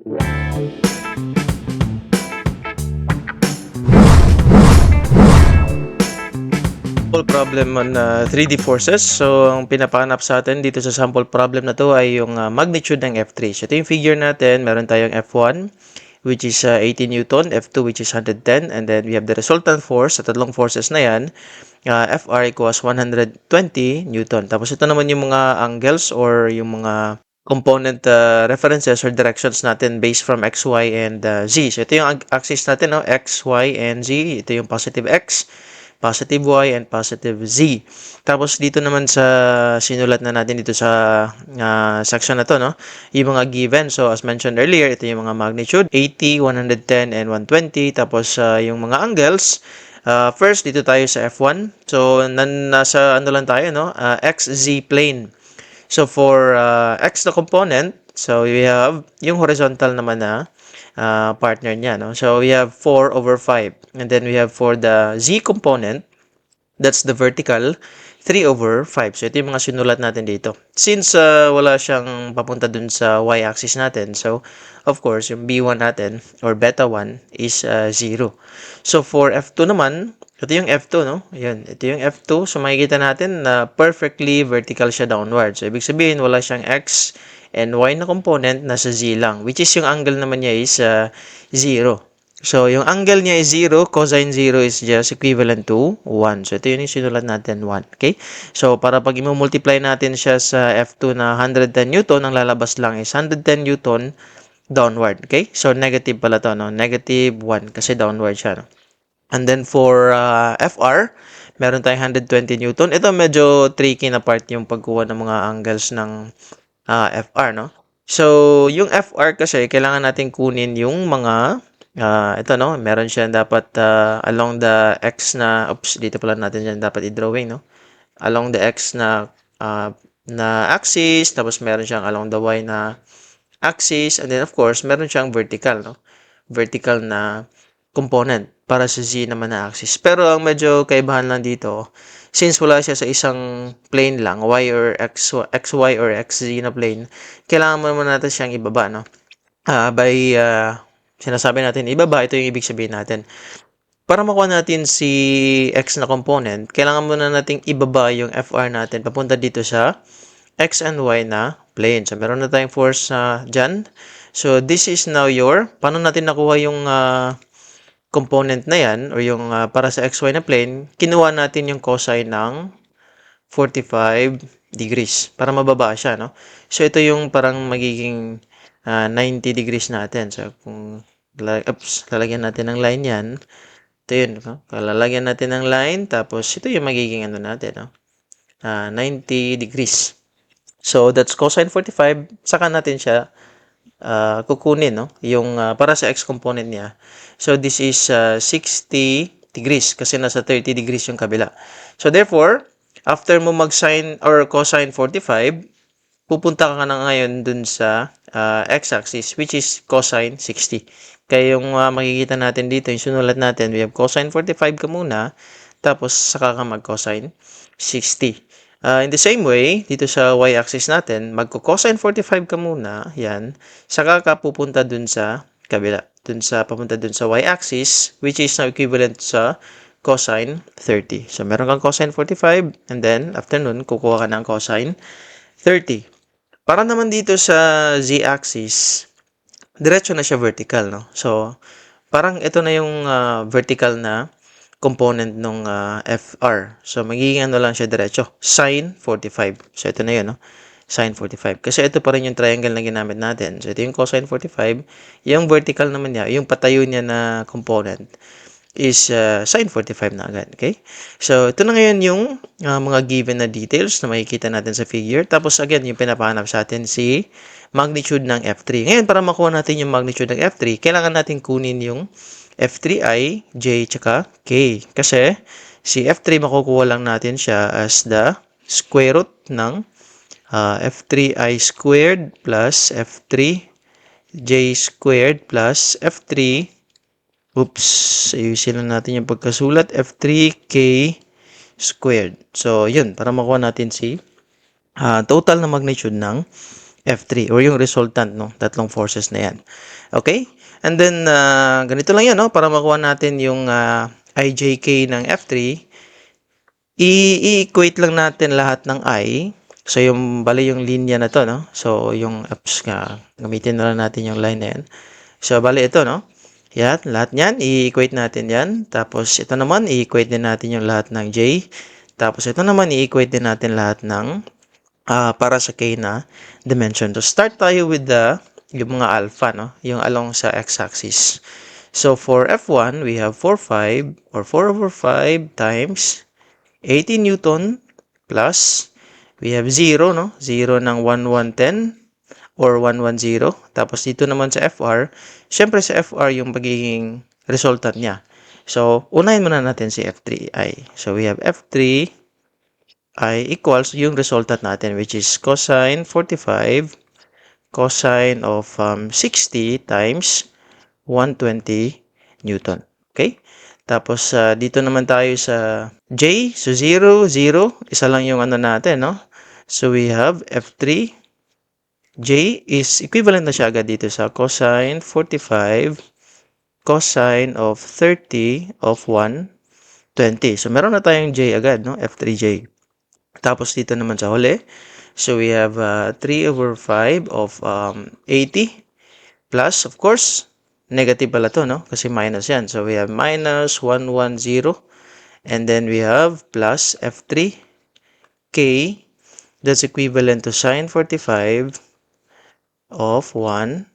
Sample problem on 3D forces. So, ang pinapahanap sa atin dito sa sample problem na to ay yung magnitude ng F3. So, ito yung figure natin. Meron tayong F1, which is 80 Newton, F2, which is 110, and then we have the resultant force sa tatlong forces na yan. Fr equals 120 Newton. Tapos, ito naman yung mga angles or yung mga component references or directions natin based from x, y, and z. So, ito yung axis natin, no? X, y, and z. Ito yung positive x, positive y, and positive z. Tapos dito naman sa sinulat na natin dito sa section na to, no? Yung mga given. So as mentioned earlier, ito yung mga magnitude, 80, 110, and 120. Tapos yung mga angles, first dito tayo sa F1. So nasa ano lang tayo, no? XZ plane. So for x na component, so we have yung horizontal naman na partner niya, no? So we have 4 over 5. And then we have for the z component, that's the vertical, 3 over 5. So ito yung mga sinulat natin dito. Since wala siyang papunta dun sa y-axis natin, so of course, yung b1 natin or beta 1 is 0. So for f2 naman, ito yung F2, no? Ayan, ito yung F2. So, makikita natin na perfectly vertical siya downward. So, ibig sabihin, wala siyang X and Y na component, nasa Z lang. Which is yung angle naman niya is 0. So, yung angle niya is 0, cosine 0 is just equivalent to 1. So, ito yun yung sinulat natin, 1. Okay? So, para pag i-multiply natin siya sa F2 na 110 Newton, ang lalabas lang is 110 Newton downward. Okay? So, negative pala to, no? Negative 1 kasi downward siya, no? And then for FR, meron tayong 120 Newton. Ito medyo tricky na part yung pagkuha ng mga angles ng FR, no? So, yung FR kasi, kailangan natin kunin yung mga, ito, no? Meron siya dapat along the X na, oops, dito pala natin yan dapat i-drawing, no? Along the X na axis, tapos meron siyang along the Y na axis, and then of course, meron siyang vertical, no? Vertical na component para sa Z naman na axis. Pero ang medyo kaibahan lang dito, since wala siya sa isang plane lang, Y or XY or XZ na plane, kailangan mo naman natin siyang ibaba, no? Sinasabi natin ibaba, ito yung ibig sabihin natin. Para makuha natin si X na component, kailangan muna nating ibaba yung FR natin papunta dito sa X and Y na plane. So, meron na tayong force dyan. So, this is now paano natin nakuha yung component na yan or yung para sa XY na plane, kinuha natin yung cosine ng 45 degrees para mababa siya, no? So, ito yung parang magiging 90 degrees natin. So, kung lalagyan natin ng line yan, ito yun, no? Lalagyan natin ng line, tapos ito yung magiging ano natin, no? 90 degrees. So, that's cosine 45. Saka natin siya kukunin, no? Yung para sa x component niya. So, this is 60 degrees kasi nasa 30 degrees yung kabila. So, therefore, after mo mag-sine or cosine 45, pupunta ka na ngayon dun sa x-axis, which is cosine 60. Kaya yung makikita natin dito, yung sinulat natin, we have cosine 45 ka muna, tapos saka ka mag-cosine 60. In the same way, dito sa y-axis natin, magko-cosine 45 ka muna, yan, saka ka pupunta dun sa kabila, papunta dun sa y-axis, which is now equivalent sa cosine 30. So, meron kang cosine 45, and then, after nun, kukuha ka ng cosine 30. Para naman dito sa z-axis, diretso na siya vertical, no? So, parang ito na yung vertical na component ng FR. So, magiging ano lang siya diretso. Sine 45. So, ito na yun, no? Sine 45. Kasi ito pa rin yung triangle na ginamit natin. So, ito yung cosine 45. Yung vertical naman niya, yung patayo niya na component is sine 45 na agad. Okay? So, ito na ngayon yung mga given na details na makikita natin sa figure. Tapos, again, yung pinapahanap sa atin si magnitude ng F3. Ngayon, para makuha natin yung magnitude ng F3, kailangan natin kunin yung F3i, J, tsaka K. Kasi, si F3 makukuha lang natin siya as the square root ng F3i squared plus F3j squared plus F3, oops, ayusin lang natin yung pagkasulat, F3k squared. So, yun, para makuha natin si total na magnitude ng F3 or yung resultant no, tatlong forces na yan. Okay? And then ganito lang yan no, para makuha natin yung ijk ng F3, i-equate lang natin lahat ng I. So yung bali yung linya na to no. So yung F's nga gamitin na lang natin yung line na yan. So bali ito no. Yan, lahat niyan i-equate natin yan. Tapos ito naman i-equate din natin yung lahat ng J. Tapos ito naman i-equate din natin lahat ng para sa K na dimension. So start tayo with yung mga alpha no, yung along sa x-axis. So for F1 we have 4/5 or 4/5 times 80 Newton plus we have 0 no, 0 ng 1110 or 110. Tapos dito naman sa FR, syempre sa FR yung pagiging resultant niya. So unahin muna natin si F3i. So we have F3 I equals yung resultant natin which is cosine 45 cosine of 60 times 120 Newton. Okay? Tapos dito naman tayo sa J. So 0, 0. Isa lang yung ano natin, no? So we have F3. J is equivalent na siya agad dito sa cosine 45 cosine of 30 of 120. So meron na tayong J agad, no? F3J. Tapos dito naman sa huli, so we have 3/5 of 80 plus, of course, negative pala to, no? Kasi minus yan. So we have minus 110 and then we have plus F3K that's equivalent to sine 45 of 120.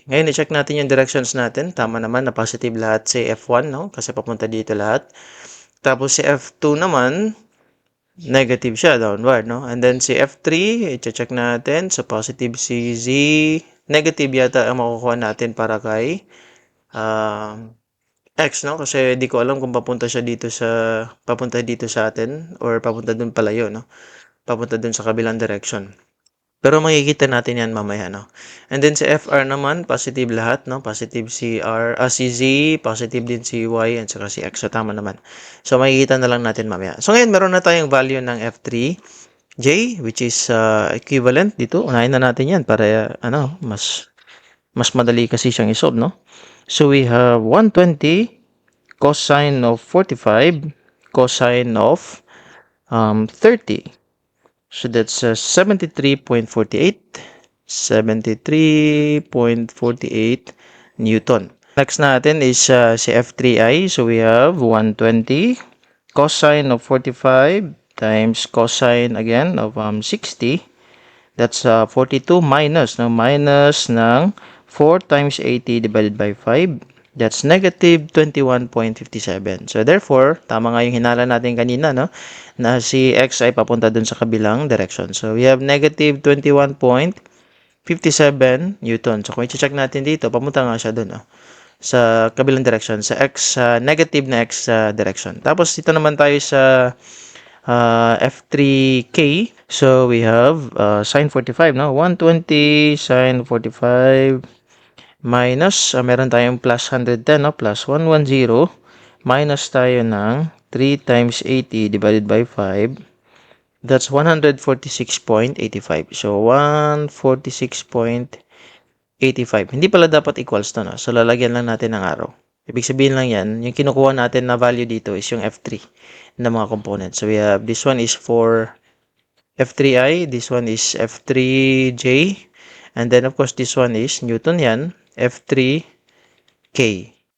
Ngayon, i-check natin yung directions natin. Tama naman na positive lahat si F1, no? Kasi papunta dito lahat. Tapos si F2 naman, negative siya, downward, no? And then si F3, i-check natin. So, positive si Z. Negative yata ang makukuha natin para kay X, no? Kasi di ko alam kung papunta dito sa atin or papunta dun palayo, no? Papunta dun sa kabilang direction. Pero makikita natin yan mamaya, no? And then si FR naman, positive lahat, no? Positive si Z, positive din si Y, at saka si X. So, tama naman. So, makikita na lang natin mamaya. So, ngayon, meron na tayong value ng F3J, which is equivalent dito. Unahin na natin yan para, mas madali kasi siyang isolve, no? So, we have 120 cosine of 45 cosine of 30. So that's 73.48 Newton. Next natin is si F3i. So we have 120 cosine of 45 times cosine again of 60. That's 42 minus ng 4 times 80 divided by 5. That's negative 21.57. So therefore, tama nga yung hinala natin kanina, no? Na si X ay papunta dun sa kabilang direction. So we have negative 21.57 Newton. So kung i-check natin dito, papunta nga siya dun, no? Sa kabilang direction, sa X, negative na X direction. Tapos dito naman tayo sa F3K. So we have sine 45, no? 120 sine 45 minus, meron tayong plus 110, no? Plus 110, minus tayo ng 3 times 80 divided by 5. That's 146.85. So, 146.85. Hindi pala dapat equals to, no? So, lalagyan lang natin ng arrow. Ibig sabihin lang yan, yung kinukuha natin na value dito is yung F3 na mga components. So, we have, this one is for F3i, this one is F3j, and then, of course, this one is Newton yan. F3K.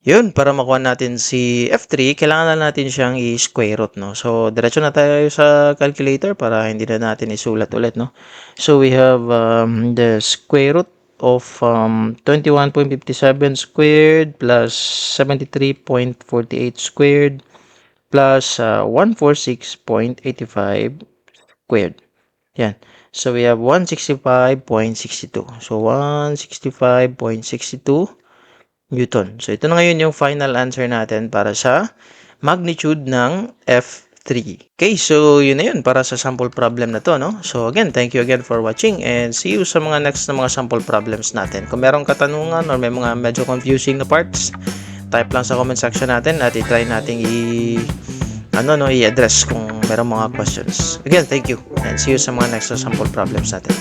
Yun, para makuha natin si F3, kailangan na natin siyang i-square root, no? So, diretso na tayo sa calculator para hindi na natin isulat ulit, no? So, we have the square root of 21.57 squared plus 73.48 squared plus 146.85 squared. Yan. So, we have 165.62. So, 165.62 Newton. So, ito na ngayon yung final answer natin para sa magnitude ng F3. Okay, so yun na yun para sa sample problem na to, no? So, again, thank you again for watching and see you sa mga next na mga sample problems natin. Kung merong katanungan or may mga medyo confusing na parts, type lang sa comment section natin at i-try nating i-address kung merong mga questions. Again, thank you and see you sa mga next na sample problems natin.